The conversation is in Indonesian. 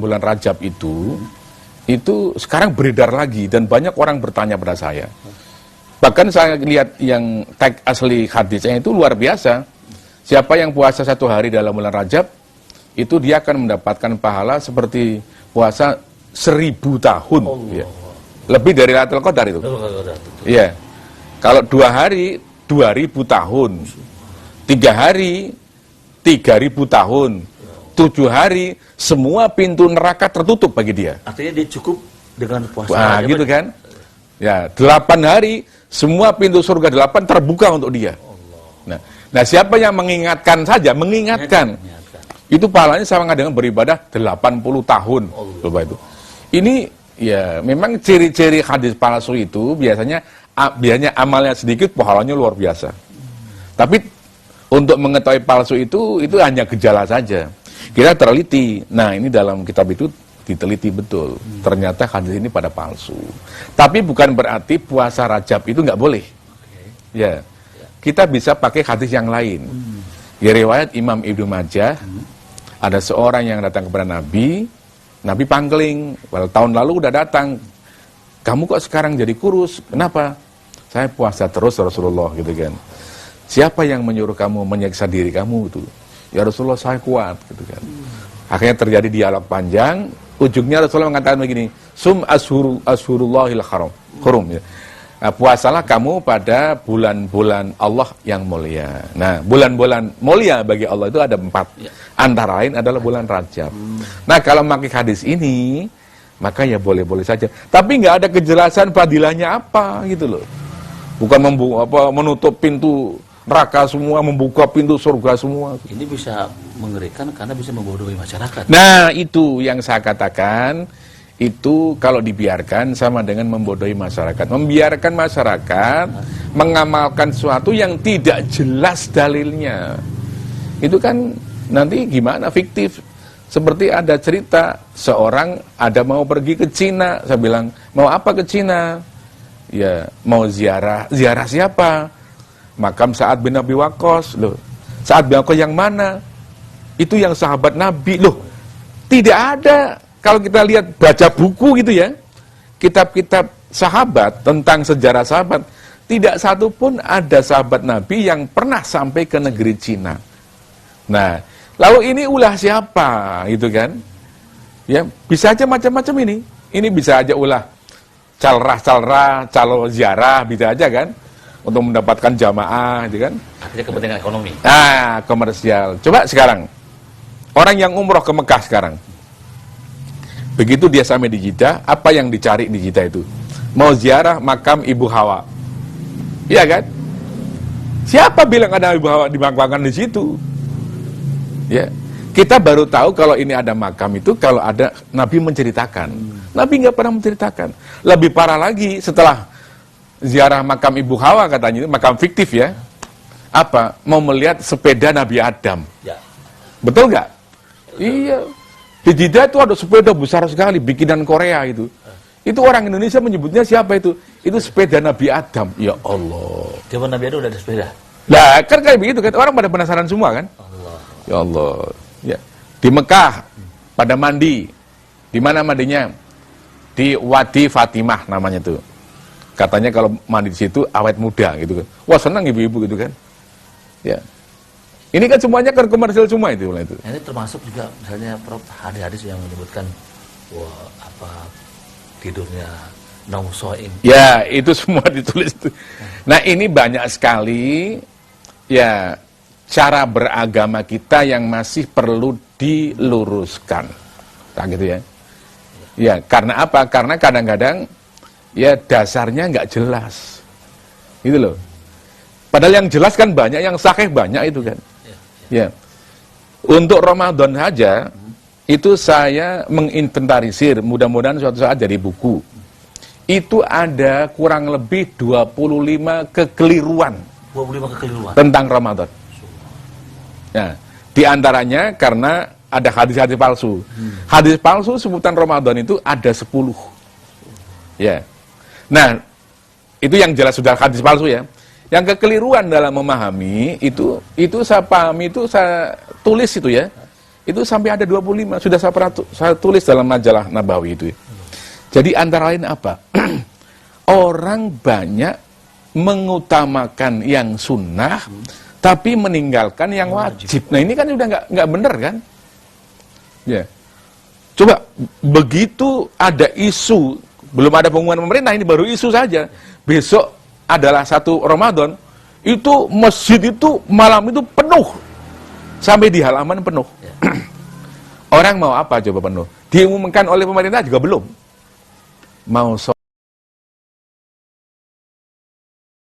bulan Rajab itu sekarang beredar lagi dan banyak orang bertanya pada saya. Bahkan saya lihat yang tag asli hadisnya itu luar biasa. Siapa yang puasa 1 hari dalam bulan Rajab, itu dia akan mendapatkan pahala seperti puasa 1000 tahun. Ya. Lebih dari Lailatul Qadar itu. Iya. Kalau 2 hari, 2000 tahun. 3 hari, 3000 tahun. 7 hari, semua pintu neraka tertutup bagi dia. Artinya dia cukup dengan puasa. Nah, gitu kan. Ya, 8 hari, semua pintu surga 8 terbuka untuk dia. Nah, siapa yang mengingatkan saja, mengingatkan. Itu pahalanya sama dengan beribadah 80 tahun. Coba itu. Ini ya memang ciri-ciri hadis palsu itu biasanya amalnya sedikit, pahalanya luar biasa. Tapi untuk mengetahui palsu itu hanya gejala saja. Kita teliti. Nah, ini dalam kitab itu diteliti betul. Ternyata hadis ini pada palsu. Tapi bukan berarti puasa Rajab itu nggak boleh. Ya, kita bisa pakai hadis yang lain. Di riwayat Imam Ibnu Majah, ada seorang yang datang kepada Nabi pangling. Well, tahun lalu udah datang. Kamu kok sekarang jadi kurus? Kenapa? Saya puasa terus Rasulullah, gitu kan. Siapa yang menyuruh kamu menyiksa diri kamu itu? Ya Rasulullah, saya kuat, gitu kan. Akhirnya terjadi dialog panjang. Ujungnya Rasulullah mengatakan begini, sum ashurullahil hurum. Ya. Nah, puasalah kamu pada bulan-bulan Allah yang mulia. Nah, bulan-bulan mulia bagi Allah itu ada 4. Antara lain adalah bulan Rajab. Nah, kalau memakai hadis ini, maka ya boleh-boleh saja. Tapi nggak ada kejelasan fadilahnya apa, gitu loh. Bukan menutup pintu neraka semua, membuka pintu surga semua. Ini bisa mengerikan karena bisa membodohi masyarakat. Nah, itu yang saya katakan. Itu kalau dibiarkan sama dengan membodohi masyarakat. Membiarkan masyarakat mengamalkan sesuatu yang tidak jelas dalilnya. Itu kan nanti gimana, fiktif. Seperti ada cerita, seorang ada mau pergi ke Cina. Saya bilang, mau apa ke Cina? Ya, mau ziarah. Ziarah siapa? Makam Sa'ad bin Abi Waqqas. Loh, Sa'ad bin Waqqas yang mana? Itu yang sahabat Nabi. Loh, tidak ada. Kalau kita lihat, baca buku gitu ya, kitab-kitab sahabat, tentang sejarah sahabat, tidak satu pun ada sahabat Nabi yang pernah sampai ke negeri Cina. Nah, lalu ini ulah siapa, gitu kan? Ya, bisa aja macam-macam ini. Ini bisa aja ulah calrah-calrah, calo ziarah, bisa aja kan? Untuk mendapatkan jamaah, gitu kan? Artinya kepentingan ekonomi. Nah, komersial. Coba sekarang, orang yang umroh ke Mekah sekarang, begitu dia sampai di Jeddah, apa yang dicari di Jeddah itu? Mau ziarah makam Ibu Hawa. Iya kan? Siapa bilang ada Ibu Hawa dimakamkan di situ? Ya. Kita baru tahu kalau ini ada makam itu kalau ada Nabi menceritakan. Nabi nggak pernah menceritakan. Lebih parah lagi setelah ziarah makam Ibu Hawa katanya, makam fiktif ya. Apa? Mau melihat sepeda Nabi Adam. Ya. Betul nggak? Iya. Di Jeddah itu ada sepeda besar sekali, bikinan Korea itu. Itu orang Indonesia menyebutnya siapa itu? Itu sepeda Nabi Adam. Ya Allah. Zaman Nabi Adam udah ada sepeda? Lah, kan kayak begitu kan. Orang pada penasaran semua kan? Allah. Ya Allah. Ya. Di Mekah, pada mandi. Di mana mandinya? Di Wadi Fatimah namanya tuh. Katanya kalau mandi di situ awet muda gitu kan. Wah, senang ibu-ibu gitu kan. Ya. Ini kan semuanya kan komersial semua itu. Ini termasuk juga misalnya Prof, hadis-hadis yang menyebutkan wah apa tidurnya nausoim. Ya, itu semua ditulis itu. Nah, ini banyak sekali ya cara beragama kita yang masih perlu diluruskan. Nah, gitu ya. Ya, karena apa? Karena kadang-kadang ya dasarnya nggak jelas. Gitu loh. Padahal yang jelas kan banyak, yang sahih banyak itu kan. Ya, untuk Ramadan saja itu saya menginventarisir, mudah-mudahan suatu saat jadi buku. Itu ada kurang lebih 25 kekeliruan. 25 kekeliruan tentang Ramadan. Nah, di antaranya karena ada hadis-hadis palsu. Hadis palsu sebutan Ramadan itu ada 10. Ya. Nah, itu yang jelas sudah hadis palsu ya. Yang kekeliruan dalam memahami itu saya pahami, itu saya tulis itu ya. Itu sampai ada 25, sudah saya tulis dalam majalah Nabawi itu. Jadi antara lain apa? Orang banyak mengutamakan yang sunnah, tapi meninggalkan yang wajib. Nah ini kan udah nggak bener kan? Ya. Coba begitu ada isu, belum ada pengumuman pemerintah, ini baru isu saja. Besok adalah 1 Ramadan, itu masjid itu malam itu penuh. Sampai di halaman penuh. Orang mau apa coba penuh? Diumumkan oleh pemerintah juga belum. Mau